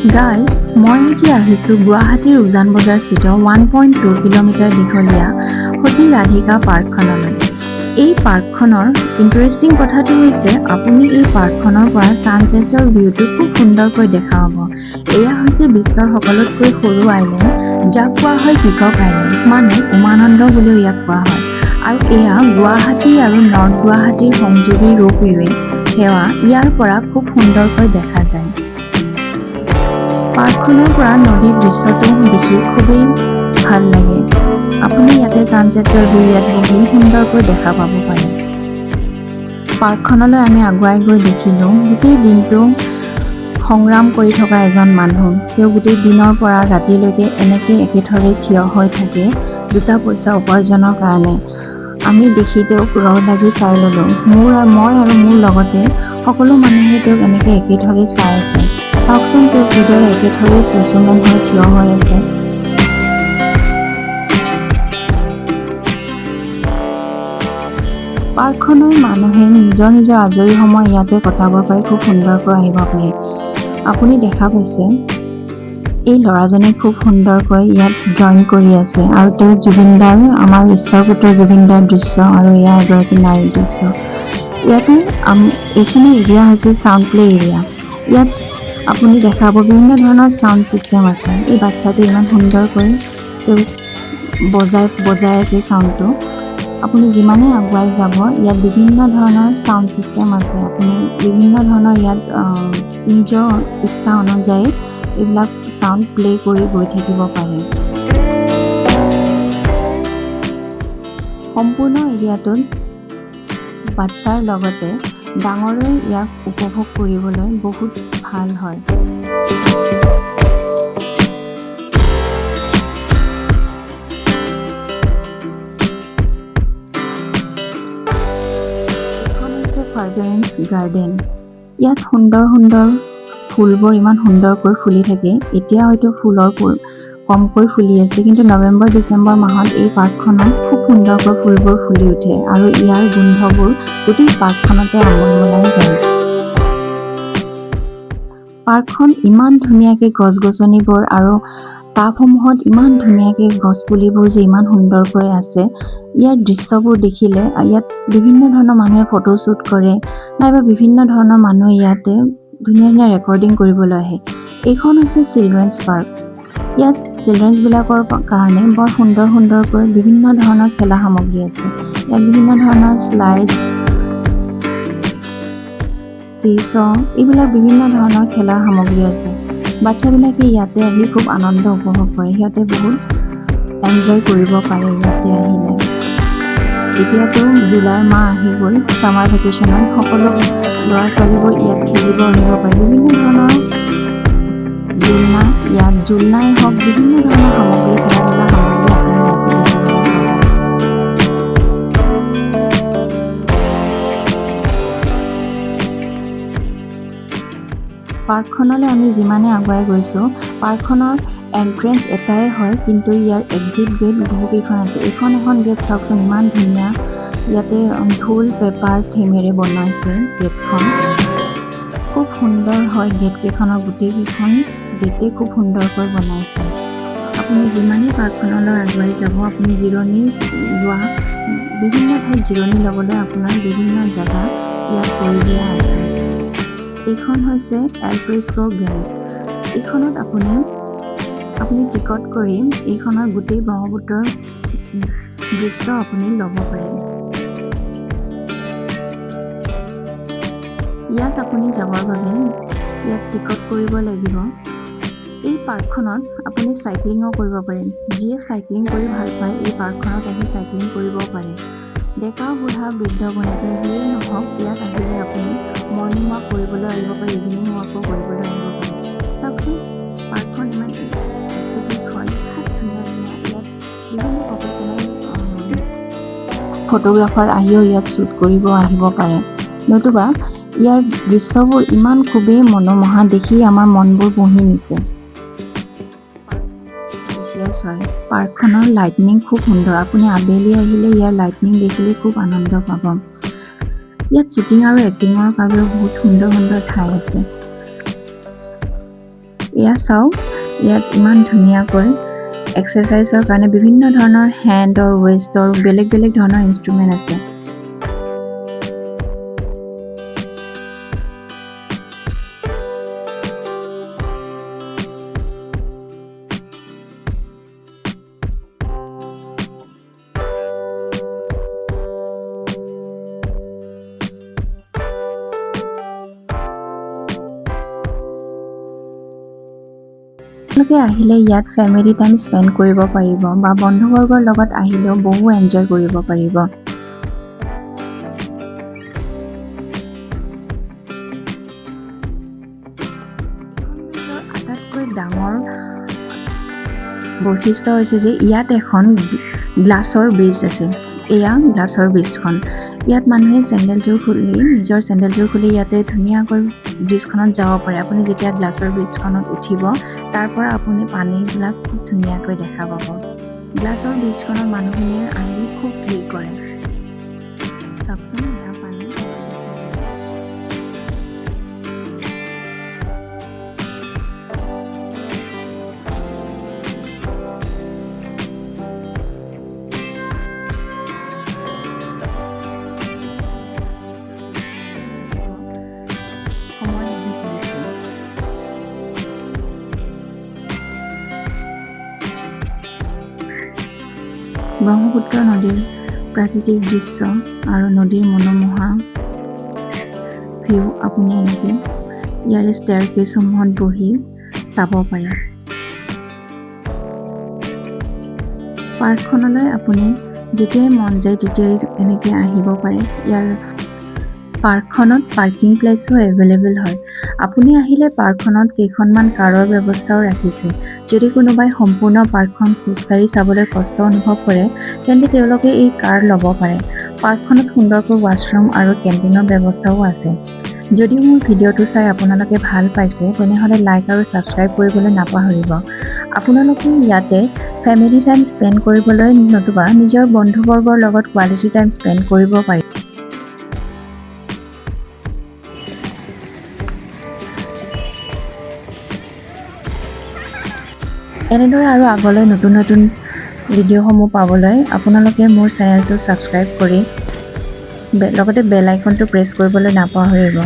Guys, মই আজি আহিছোঁ গুৱাহাটীৰ উজান বজাৰ স্থিত 1.2 কিলোমিটাৰ দীঘলীয়া সতী ৰাধিকা পাৰ্কখনলৈ। এই পাৰ্কখনৰ ইণ্টাৰেষ্টিং কথাটো হৈছে আপুনি এই পাৰ্কখনৰ পৰা ছানছেটৰ ভিউটো খুব সুন্দৰকৈ দেখা পাব। এয়া হৈছে বিশ্বৰ সকলোতকৈ সৰু আইলেণ্ড, যাক কোৱা হয় পিকক আইলেণ্ড, মানে উমানন্দ বুলিও ইয়াক কোৱা হয়। আৰু এয়া গুৱাহাটী আৰু নৰ্থ গুৱাহাটীৰ সংযোগী ৰোপৱে সেৱা ইয়াৰ পৰা খুব সুন্দৰকৈ দেখা যায়। পাৰ্কখনৰ পৰা নদীৰ দৃশ্যটো দেখি খুবেই ভাল লাগে। আপুনি ইয়াতে ছানছেটৰ ভিউ ইয়াত বহি সুন্দৰকৈ দেখা পাব পাৰে। পাৰ্কখনলৈ আমি আগুৱাই গৈ দেখিলোঁ গোটেই দিনটো সংগ্ৰাম কৰি থকা এজন মানুহ। তেওঁ গোটেই দিনৰ পৰা ৰাতিলৈকে এনেকৈ একেথৰে থিয় হৈ থাকে 2 পইচা উপাৰ্জনৰ কাৰণে। আমি দেখি তেওঁক ৰহ লাগি চাই ল'লোঁ। মই আৰু মোৰ লগতে সকলো মানুহে তেওঁক এনেকৈ একেথৰে চাই আছে। চাওকচোন তেওঁ কিদৰে একেথৰে ষ্টেচুমেন হৈ থিয় হৈ আছে। পাৰ্কখনৰ মানুহে নিজৰ নিজৰ আজৰি সময় ইয়াতে কটাব পাৰে, খুব সুন্দৰকৈ আহিব পাৰে। আপুনি দেখা পাইছে এই ল'ৰাজনে খুব সুন্দৰকৈ ইয়াত ড্ৰয়িং কৰি আছে, আৰু তেওঁ জুবিনদাৰ, আমাৰ ঈশ্বৰৰ পুত্ৰ জুবিনদাৰ দৃশ্য, আৰু এয়া এগৰাকী নাৰীৰ দৃশ্য। ইয়াতে এইখিনি এৰিয়া হৈছে চাউণ্ড প্লে এৰিয়া। ইয়াত আপুনি দেখা পাব বিভিন্ন ধৰণৰ চাউণ্ড ছিষ্টেম আছে। এই বাচ্চাটোৱে ইমান সুন্দৰকৈ তেওঁ বজাই আছে চাউণ্ডটো। আপুনি যিমানেই আগুৱাই যাব ইয়াত বিভিন্ন ধৰণৰ চাউণ্ড ছিষ্টেম আছে। আপুনি বিভিন্ন ধৰণৰ ইয়াত নিজৰ ইচ্ছা অনুযায়ী এইবিলাক চাউণ্ড প্লে কৰি গৈ থাকিব পাৰে। সম্পূৰ্ণ এৰিয়াটোত বাচ্ছাৰ লগতে ডাঙৰেও ইয়াক উপভোগ কৰিবলৈ বহুত ভাল হয়। এইখন হৈছে ফাৰ্গাৰেন্স গাৰ্ডেন। ইয়াত সুন্দৰ সুন্দৰ ফুলবোৰ ইমান সুন্দৰকৈ ফুলি থাকে। এতিয়া হয়তো ফুলৰ কমকৈ ফুলি আছে, কিন্তু নৱেম্বৰ ডিচেম্বৰ মাহত এই পাৰ্কখনত খুব সুন্দৰকৈ ফুলবোৰ ফুলি উঠে, আৰু ইয়াৰ গোন্ধবোৰ গোটেই পাৰ্কখনতে আমোলমোলাই যায়। পাৰ্কখন ইমান ধুনীয়াকৈ গছ-গছনিবোৰ আৰু টাবসমূহত ইমান ধুনীয়াকৈ গছপুলিবোৰ যে ইমান সুন্দৰকৈ আছে। ইয়াৰ দৃশ্যবোৰ দেখিলে ইয়াত বিভিন্ন ধৰণৰ মানুহে ফটোশ্বুট কৰে, নাইবা বিভিন্ন ধৰণৰ মানুহে ইয়াতে ধুনীয়া ধুনীয়া ৰেকৰ্ডিং কৰিবলৈ আহে। এইখন হৈছে চিলড্ৰেনছ পাৰ্ক। ইয়াত চিলড্ৰেনছবিলাকৰ কাৰণে বৰ সুন্দৰ সুন্দৰকৈ বিভিন্ন ধৰণৰ খেলা সামগ্ৰী আছে। ইয়াত বিভিন্ন ধৰণৰ শ্লাইডছ, চিছ, এইবিলাক বিভিন্ন ধৰণৰ খেলাৰ সামগ্ৰী আছে। বাচ্ছাবিলাকে ইয়াতে আহি খুব আনন্দ উপভোগ কৰে। সিহঁতে বহুত এনজয় কৰিব পাৰে ইয়াতে আহিলে। এতিয়াতো জুলাই মাহ আহি গ'ল, ছামাৰ ভেকেশ্যনত সকলো ল'ৰা ছোৱালীবোৰ ইয়াত খেলিব আহিব পাৰে। বিভিন্ন ধৰণৰ জোলনাই হওক, বিভিন্ন ধৰণৰ সামগ্ৰী, খেলা ধূলা সামগ্ৰী আপুনি ইয়াতে দেখিবলৈ পাব। পাৰ্কখনলৈ আমি যিমানে আগুৱাই গৈছোঁ, পাৰ্কখনৰ এণ্ট্ৰেঞ্চ এটাই হয়, কিন্তু ইয়াৰ এক্সিট গেট বহুকেইখন আছে। এখন গেট চাওকচোন ইমান ধুনীয়া। ইয়াতে ঢোল পেপাৰ ঠেঙেৰে বনাইছে গেটখন। খুব সুন্দৰ হয় গেটকেইখনৰ, গোটেইকেইখন গেটেই খুব সুন্দৰকৈ বনাইছে। আপুনি যিমানেই পাৰ্কখনলৈ আগুৱাই যাব, আপুনি বিভিন্ন ঠাইত জিৰণি ল'বলৈ আপোনাৰ বিভিন্ন জেগা ইয়াত কৰি দিয়া আছে। এইখন হৈছে এল ফ্ৰেস্কো গেট। এইখনত আপুনি টিকট কৰি এইখনৰ গোটেই ব্ৰহ্মপুত্ৰৰ দৃশ্য আপুনি ল'ব পাৰে। ইয়াত আপুনি যাবৰ বাবে ইয়াত টিকট কৰিব লাগিব। এই পাৰ্কখনত আপুনি চাইক্লিঙো কৰিব পাৰে। যিয়ে চাইক্লিং কৰি ভাল পায় এই পাৰ্কখনত আহি চাইক্লিং কৰিব পাৰে। ডেকা বুঢ়া বৃদ্ধ বনিতা যিয়ে নহওক, ইয়াত আহিলে আপুনি মৰ্ণিং ৱাক কৰিবলৈ আহিব পাৰে, ইভিনিং ৱাকো কৰিবলৈ আহিব পাৰে। চাওকচোন পাৰ্কখন ইমান এস্থেটিক হয়, খুব ধুনীয়া ধুনীয়া। ইয়াত বিভিন্ন প্ৰফেশ্যনেল ফটোগ্ৰাফাৰ আহিও ইয়াত শ্বুট কৰিব আহিব পাৰে, নতুবা ইয়াৰ দৃশ্যবোৰ ইমান খুবেই মনোমোহা, দেখি আমাৰ মনবোৰ বহি নিছে। হয়, পাৰ্কখনৰ লাইটনিং খুব সুন্দৰ। আপুনি আবেলি আহিলে ইয়াৰ লাইটনিং দেখিলে খুব আনন্দ পাব। ইয়াত শ্বুটিং আৰু এক্টিঙৰ বাবেও বহুত সুন্দৰ সুন্দৰ ঠাই আছে। এয়া চাওক ইয়াত ইমান ধুনীয়াকৈ এক্সাৰচাইজৰ কাৰণে বিভিন্ন ধৰণৰ হেণ্ডৰ ৱেষ্টৰ বেলেগ বেলেগ ধৰণৰ ইনষ্ট্ৰুমেণ্ট আছে। আপোনালোকে আহিলে ইয়াত ফেমিলি টাইম স্পেণ্ড কৰিব পাৰিব বা বন্ধুবৰ্গৰ লগত আহিলেও বহু এনজয় কৰিব পাৰিব। আটাইতকৈ ডাঙৰ বৈশিষ্ট্য হৈছে যে ইয়াত এখন গ্লাছৰ ব্ৰিজ আছে। এয়া গ্লাছৰ ব্ৰিজখন। ইয়াত মানুহে নিজৰ চেণ্ডেলযোৰ খুলি ইয়াতে ধুনীয়াকৈ ব্ৰিজখনত যাব পাৰে। আপুনি যেতিয়া গ্লাছৰ ব্ৰিজখনত উঠিব তাৰ পৰা আপুনি পানীবিলাক খুব ধুনীয়াকৈ দেখা পাব। গ্লাছৰ ব্ৰিজখনত মানুহখিনিয়ে আহি খুব ভিৰ কৰে। চাওকচোন এয়া পানী। ব্ৰহ্মপুত্ৰ নদীৰ প্ৰাকৃতিক দৃশ্য আৰু নদীৰ মনোমোহা ভিউ আপুনি এনেকৈ ইয়াৰে ষ্টেয়াৰকেছসমূহত বহি চাব পাৰে। পাৰ্কখনলৈ আপুনি যেতিয়াই মন যায় তেতিয়াই এনেকৈ আহিব পাৰে। ইয়াৰ পাৰ্কখনত পাৰ্কিং প্লেচো এভেইলেবল হয়। আপুনি আহিলে পাৰ্কখনত কেইখনমান কাৰৰ ব্যৱস্থাও ৰাখিছে। যদি কোনোবাই সম্পূৰ্ণ পাৰ্কখন খোজকাঢ়ি চাবলৈ কষ্ট অনুভৱ কৰে তেন্তে তেওঁলোকে এই কাৰ ল'ব পাৰে। পাৰ্কখনত সুন্দৰকৈ ৱাছৰুম আৰু কেণ্টিনৰ ব্যৱস্থাও আছে। যদি মোৰ ভিডিঅ'টো চাই আপোনালোকে ভাল পাইছে তেনেহ'লে লাইক আৰু ছাবস্ক্ৰাইব কৰিবলৈ নাপাহৰিব। আপোনালোকে ইয়াতে ফেমিলি টাইম স্পেণ্ড কৰিবলৈ নতুবা নিজৰ বন্ধুবৰ্গৰ লগত কোৱালিটি টাইম স্পেণ্ড কৰিব পাৰিব। এনেদৰে আৰু আগলৈ নতুন নতুন ভিডিঅ'সমূহ পাবলৈ আপোনালোকে মোৰ চেনেলটো ছাবস্ক্ৰাইব কৰি লগতে বেল আইকনটো প্ৰেছ কৰিবলৈ নাপাহৰিব।